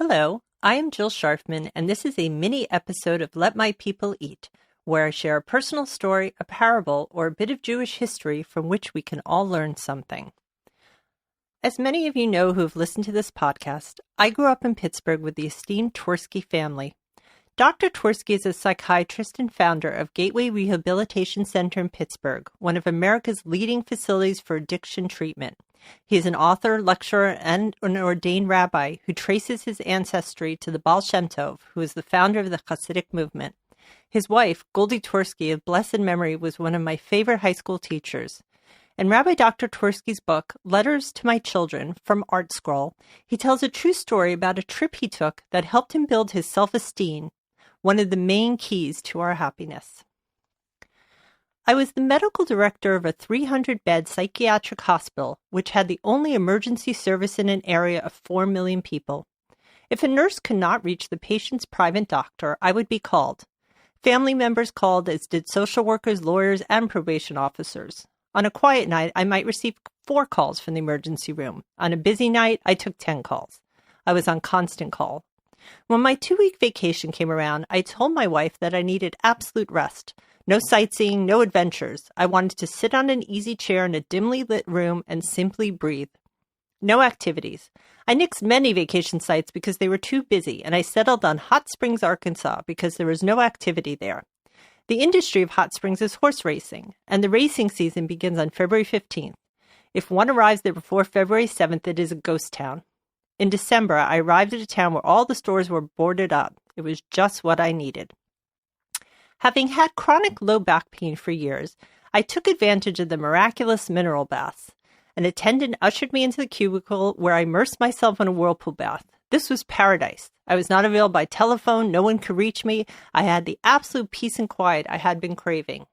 Hello, I am Jill Scharfman, and this is a mini episode of Let My People Eat, where I share a personal story, a parable, or a bit of Jewish history from which we can all learn something. As many of you know who have listened to this podcast, I grew up in Pittsburgh with the esteemed Twersky family. Dr. Twersky is a psychiatrist and founder of Gateway Rehabilitation Center in Pittsburgh, one of America's leading facilities for addiction treatment. He is an author, lecturer, and an ordained rabbi who traces his ancestry to the Baal Shem Tov, who is the founder of the Hasidic movement. His wife, Goldie Twersky, of blessed memory, was one of my favorite high school teachers. In Rabbi Dr. Twersky's book, Letters to My Children, from Art Scroll, he tells a true story about a trip he took that helped him build his self-esteem, one of the main keys to our happiness. I was the medical director of a 300-bed psychiatric hospital, which had the only emergency service in an area of 4 million people. If a nurse could not reach the patient's private doctor, I would be called. Family members called, as did social workers, lawyers, and probation officers. On a quiet night, I might receive 4 calls from the emergency room. On a busy night, I took 10 calls. I was on constant call. When my 2-week vacation came around, I told my wife that I needed absolute rest. No sightseeing, no adventures. I wanted to sit on an easy chair in a dimly lit room and simply breathe. No activities. I nixed many vacation sites because they were too busy, and I settled on Hot Springs, Arkansas, because there was no activity there. The industry of hot springs is horse racing, and the racing season begins on February 15th. If one arrives there before February 7th, it is a ghost town. In December, I arrived at a town where all the stores were boarded up. It was just what I needed. Having had chronic low back pain for years, I took advantage of the miraculous mineral baths. An attendant ushered me into the cubicle where I immersed myself in a whirlpool bath. This was paradise. I was not available by telephone. No one could reach me. I had the absolute peace and quiet I had been craving.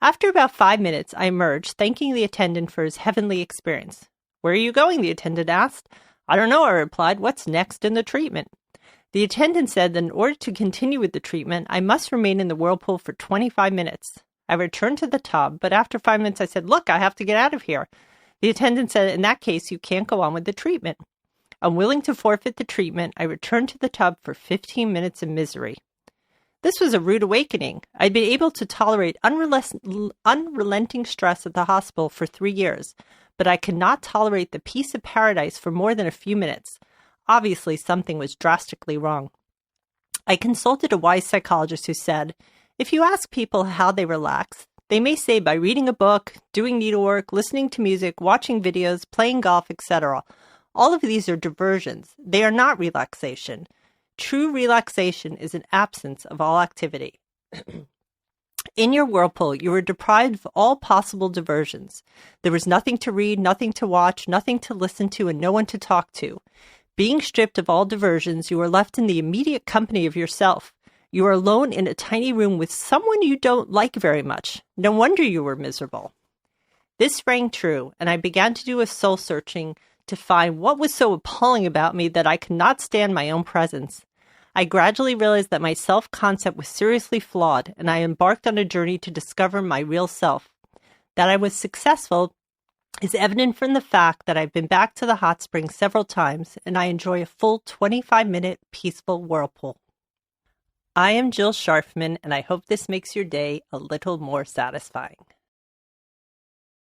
After about 5 minutes, I emerged, thanking the attendant for his heavenly experience. "Where are you going?" the attendant asked. "I don't know," I replied. "What's next in the treatment?" The attendant said that in order to continue with the treatment, I must remain in the whirlpool for 25 minutes. I returned to the tub, but after 5 minutes I said, "Look, I have to get out of here." The attendant said, "In that case, you can't go on with the treatment." Unwilling to forfeit the treatment, I returned to the tub for 15 minutes of misery. This was a rude awakening. I'd been able to tolerate unrelenting stress at the hospital for 3 years, but I could not tolerate the peace of paradise for more than a few minutes. Obviously, something was drastically wrong. I consulted a wise psychologist who said, if you ask people how they relax, they may say by reading a book, doing needlework, listening to music, watching videos, playing golf, etc. All of these are diversions. They are not relaxation. True relaxation is an absence of all activity. In your whirlpool, you were deprived of all possible diversions. There was nothing to read, nothing to watch, nothing to listen to, and no one to talk to. Being stripped of all diversions, you are left in the immediate company of yourself. You are alone in a tiny room with someone you don't like very much. No wonder you were miserable. This rang true, and I began to do a soul searching to find what was so appalling about me that I could not stand my own presence. I gradually realized that my self-concept was seriously flawed, and I embarked on a journey to discover my real self. That I was successful is evident from the fact that I've been back to the hot springs several times, and I enjoy a full 25-minute peaceful whirlpool. I am Jill Scharfman, and I hope this makes your day a little more satisfying.